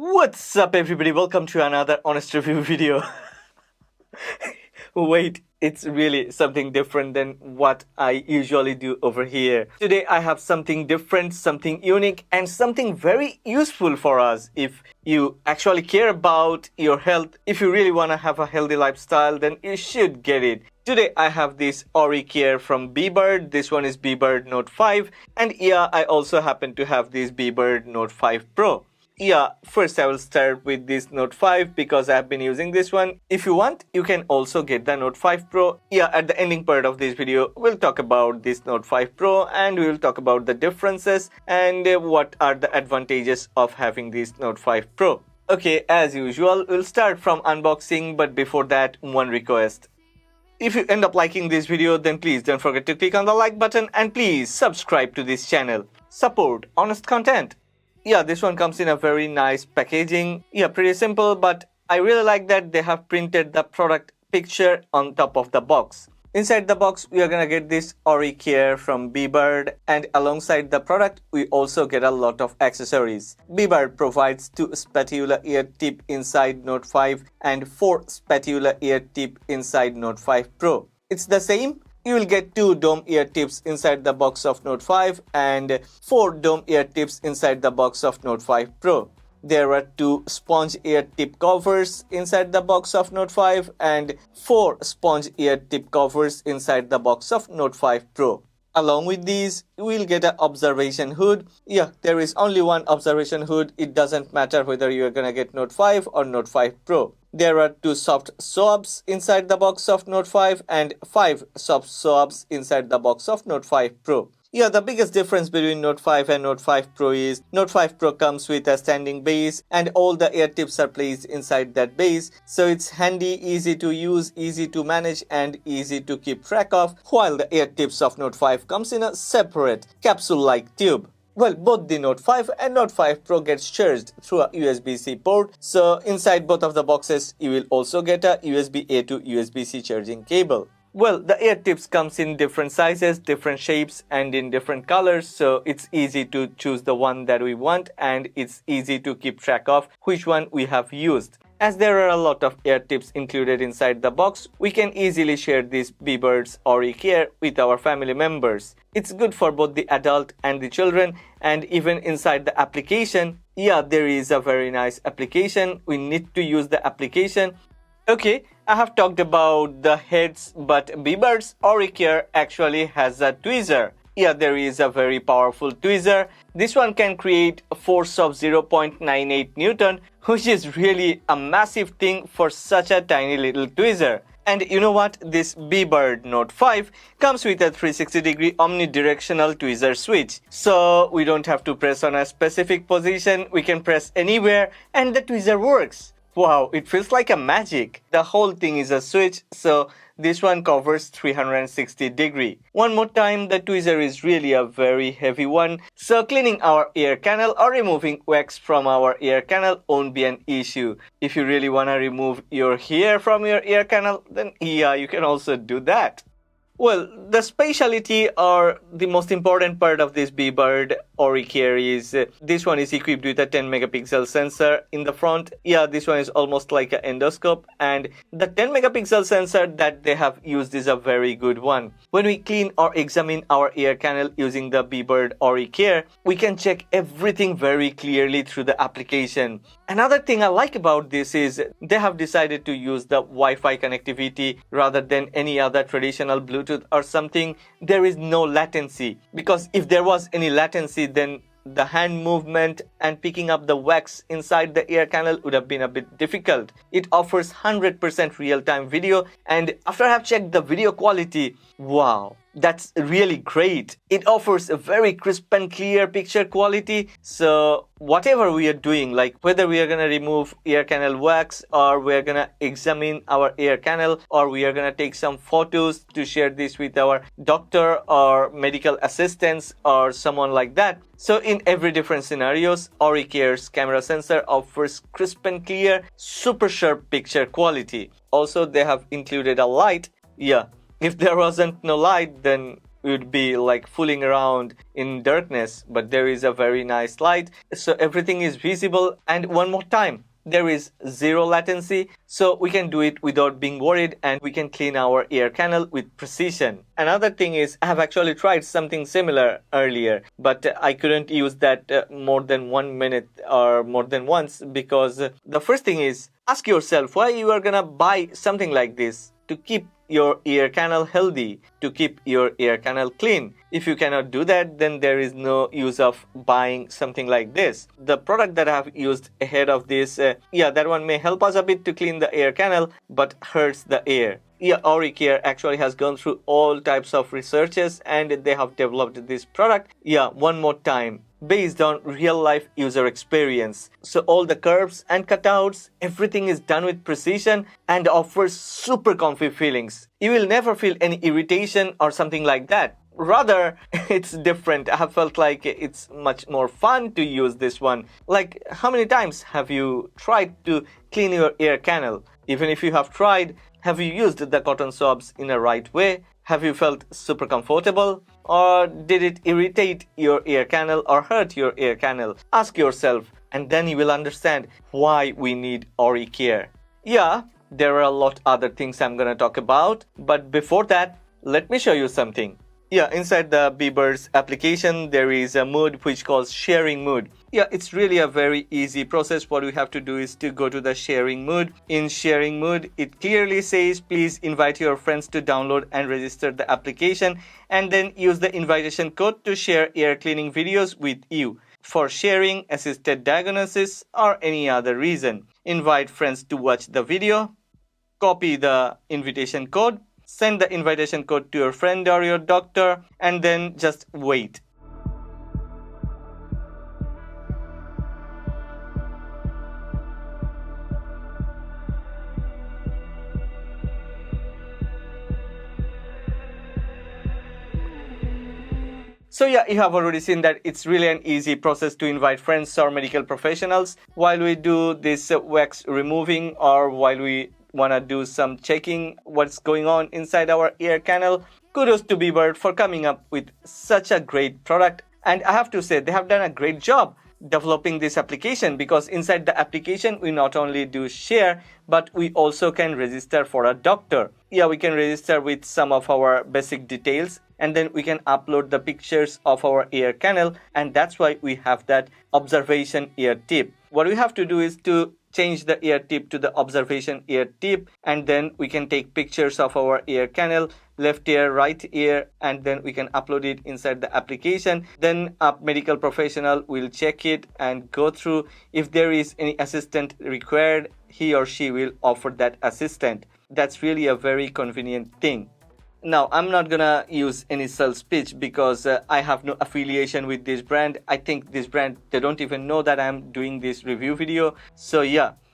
What's up everybody, welcome to another honest review video. Wait, it's really something different than what I usually do over here. Today I have something different, something unique, and something very useful for us. If you actually care about your health, if you really want to have a healthy lifestyle, then you should get it. Today I have this Ori Care from Bebird. This one is Bebird Note 5, and yeah, I also happen to have this Bebird Note 5 Pro. Yeah, first I will start with this Note 5 because I have been using this one. If you want, you can also get the Note 5 Pro. Yeah, at the ending part of this video, we'll talk about this Note 5 Pro and we will talk about the differences and what are the advantages of having this Note 5 Pro. Okay, as usual, we'll start from unboxing, but before that, one request. If you end up liking this video, then please don't forget to click on the like button and please subscribe to this channel. Support honest content. Yeah, this one comes in a very nice packaging. Yeah, pretty simple, but I really like that they have printed the product picture on top of the box. Inside the box, we are gonna get this Ori Care from Bebird, and alongside the product, we also get a lot of accessories. Bebird provides 2 spatula ear tip inside Note 5 and 4 spatula ear tip inside Note 5 Pro. It's the same. You will get 2 dome ear tips inside the box of Note 5 and 4 dome ear tips inside the box of Note 5 Pro. There are 2 sponge ear tip covers inside the box of Note 5 and 4 sponge ear tip covers inside the box of Note 5 Pro. Along with these, you will get an observation hood. Yeah, there is only one observation hood. It doesn't matter whether you are gonna get Note 5 or Note 5 Pro. There are 2 soft swabs inside the box of Note 5 and 5 soft swabs inside the box of Note 5 Pro. Yeah, the biggest difference between Note 5 and Note 5 Pro is Note 5 Pro comes with a standing base and all the ear tips are placed inside that base. So it's handy, easy to use, easy to manage and easy to keep track of, while the ear tips of Note 5 comes in a separate capsule-like tube. Well, both the Note 5 and Note 5 Pro gets charged through a USB-C port. So inside both of the boxes, you will also get a USB-A to USB-C charging cable. Well, the ear tips comes in different sizes, different shapes and in different colors, so it's easy to choose the one that we want and it's easy to keep track of which one we have used. As there are a lot of ear tips included inside the box, we can easily share this Bebird's Ori Care with our family members. It's good for both the adult and the children, and even inside the application, yeah, there is a very nice application. We need to use the application. Okay, I have talked about the heads, but Bebird's Ori Care actually has a tweezer. Yeah, there is a very powerful tweezer. This one can create a force of 0.98 Newton, which is really a massive thing for such a tiny little tweezer. And you know what? This Bebird Note 5 comes with a 360-degree omnidirectional tweezer switch. So we don't have to press on a specific position, we can press anywhere and the tweezer works. Wow, it feels like a magic. The whole thing is a switch, so this one covers 360 degree. One more time, the tweezer is really a very heavy one, so cleaning our ear canal or removing wax from our ear canal won't be an issue. If you really want to remove your hair from your ear canal, then yeah, you can also do that. Well, the specialty or the most important part of this Bebird Ori Care is this one is equipped with a 10 megapixel sensor in the front. Yeah, this one is almost like an endoscope, and the 10 megapixel sensor that they have used is a very good one. When we clean or examine our ear canal using the Bebird Ori Care, we can check everything very clearly through the application. Another thing I like about this is they have decided to use the Wi-Fi connectivity rather than any other traditional Bluetooth or something. There is no latency, because if there was any latency, then the hand movement and picking up the wax inside the ear canal would have been a bit difficult. It offers 100% real-time video, and after I have checked the video quality, wow, that's really great. It offers a very crisp and clear picture quality. So whatever we are doing, like whether we are gonna remove ear canal wax or we are gonna examine our ear canal or we are gonna take some photos to share this with our doctor or medical assistants or someone like that. So in every different scenarios, Ori Care's camera sensor offers crisp and clear, super sharp picture quality. Also, they have included a light. Yeah, if there wasn't no light, then would be like fooling around in darkness, but there is a very nice light, so everything is visible. And one more time, there is zero latency, so we can do it without being worried, and we can clean our ear canal with precision. Another thing is, I have actually tried something similar earlier, but I couldn't use that more than 1 minute or more than once, because the first thing is, ask yourself why you are gonna buy something like this. To keep your ear canal healthy, to keep your ear canal clean. If you cannot do that, then there is no use of buying something like this. The product that I have used ahead of this, that one may help us a bit to clean the ear canal, but hurts the ear. AuriCare actually has gone through all types of researches, and they have developed this product. One more time, based on real-life user experience. So all the curves and cutouts, everything is done with precision and offers super comfy feelings. You will never feel any irritation or something like that. Rather, it's different. I have felt like it's much more fun to use this one. Like, how many times have you tried to clean your ear canal? Even if you have tried, have you used the cotton swabs in a right way? Have you felt super comfortable? Or did it irritate your ear canal or hurt your ear canal? Ask yourself, and then you will understand why we need AuriCare. There are a lot other things I'm gonna talk about, but before that, let me show you something. Inside the Bebird's application, there is a mode which calls sharing mode. It's really a very easy process. What we have to do is to go to the sharing mode. In sharing mode, it clearly says, please invite your friends to download and register the application, and then use the invitation code to share ear cleaning videos with you for sharing, assisted diagnosis, or any other reason. Invite friends to watch the video, copy the invitation code, send the invitation code to your friend or your doctor, and then just wait. So you have already seen that it's really an easy process to invite friends or medical professionals while we do this wax removing, or while we want to do some checking what's going on inside our ear canal. Kudos to Bebird for coming up with such a great product. And I have to say, they have done a great job developing this application, because inside the application we not only do share, but we also can register for a doctor. We can register with some of our basic details, and then we can upload the pictures of our ear canal, and that's why we have that observation ear tip. What we have to do is to change the ear tip to the observation ear tip, and then we can take pictures of our ear canal, left ear, right ear, and then we can upload it inside the application. Then a medical professional will check it and go through. If there is any assistant required, he or she will offer that assistant. That's really a very convenient thing. Now, I'm not gonna use any sales pitch, because I have no affiliation with this brand. I think this brand, they don't even know that I'm doing this review video. So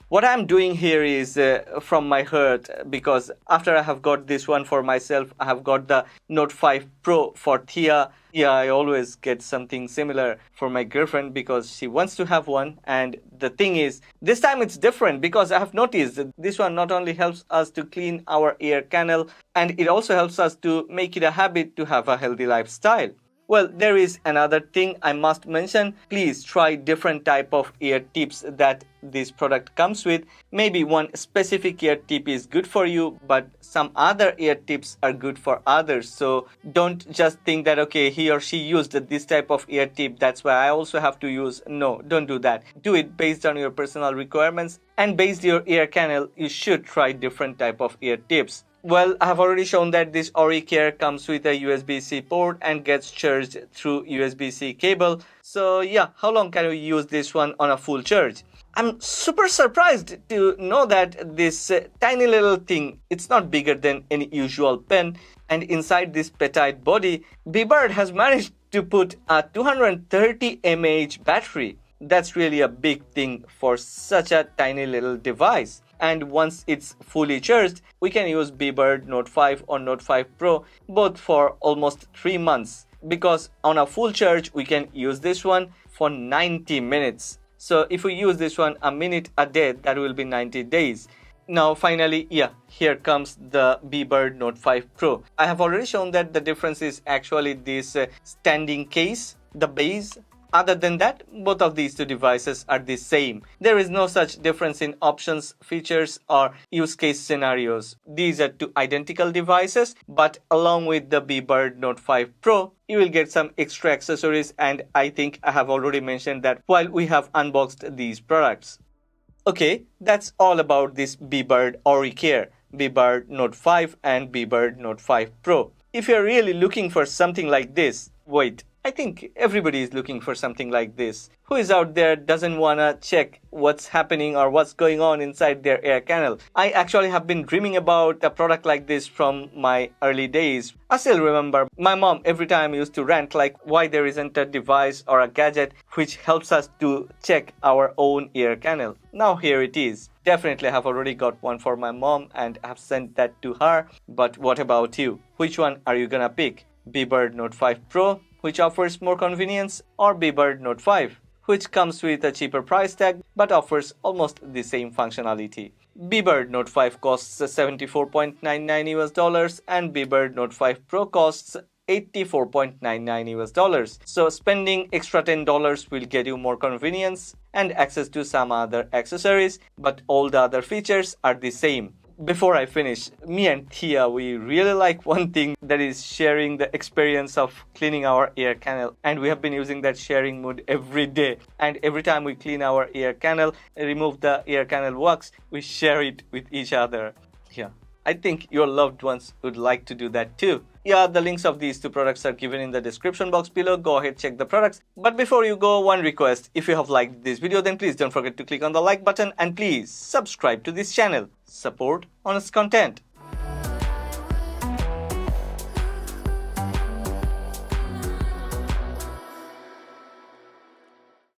what I'm doing here is from my heart, because after I have got this one for myself, I have got the Note 5 Pro for Thea. I always get something similar for my girlfriend because she wants to have one. And the thing is, this time it's different, because I have noticed that this one not only helps us to clean our ear canal, and it also helps us to make it a habit to have a healthy lifestyle. Well, there is another thing I must mention. Please try different type of ear tips that this product comes with. Maybe one specific ear tip is good for you, but some other ear tips are good for others. So don't just think that, okay, he or she used this type of ear tip, that's why I also have to use. No, don't do that. Do it based on your personal requirements, and based on your ear canal, you should try different type of ear tips. Well, I have already shown that this AuriCare comes with a USB-C port and gets charged through USB-C cable. So how long can we use this one on a full charge? I'm super surprised to know that this tiny little thing, it's not bigger than any usual pen, and inside this petite body, Bebird has managed to put a 230 mAh battery. That's really a big thing for such a tiny little device. And once it's fully charged, we can use Bebird Note 5 or Note 5 Pro both for almost 3 months, because on a full charge we can use this one for 90 minutes. So if we use this one a minute a day, that will be 90 days. Now finally, yeah, here comes the Bebird Note 5 Pro. I have already shown that the difference is actually this standing case, the base. Other than that, both of these two devices are the same. There is no such difference in options, features or use case scenarios. These are two identical devices, but along with the Bebird Note 5 Pro, you will get some extra accessories, and I think I have already mentioned that while we have unboxed these products. Okay, that's all about this Bebird Auricare, Bebird Note 5 and Bebird Note 5 Pro. If you're really looking for something like this, wait, I think everybody is looking for something like this. Who is out there doesn't wanna check what's happening or what's going on inside their ear canal? I actually have been dreaming about a product like this from my early days. I still remember my mom every time used to rant like why there isn't a device or a gadget which helps us to check our own ear canal. Now here it is. Definitely have already got one for my mom and have sent that to her. But what about you? Which one are you gonna pick? Bebird Note 5 Pro, which offers more convenience, or Bebird Note 5, which comes with a cheaper price tag but offers almost the same functionality. Bebird Note 5 costs $74.99 and Bebird Note 5 Pro costs $84.99. So spending extra $10 will get you more convenience and access to some other accessories, but all the other features are the same. Before I finish, me and Thea, we really like one thing, that is sharing the experience of cleaning our ear canal, and we have been using that sharing mode every day. And every time we clean our ear canal, remove the ear canal wax, we share it with each other. Yeah, I think your loved ones would like to do that too. Yeah, the links of these two products are given in the description box below. Go ahead, check the products. But before you go, one request. If you have liked this video, then please don't forget to click on the like button and please subscribe to this channel. Support honest content.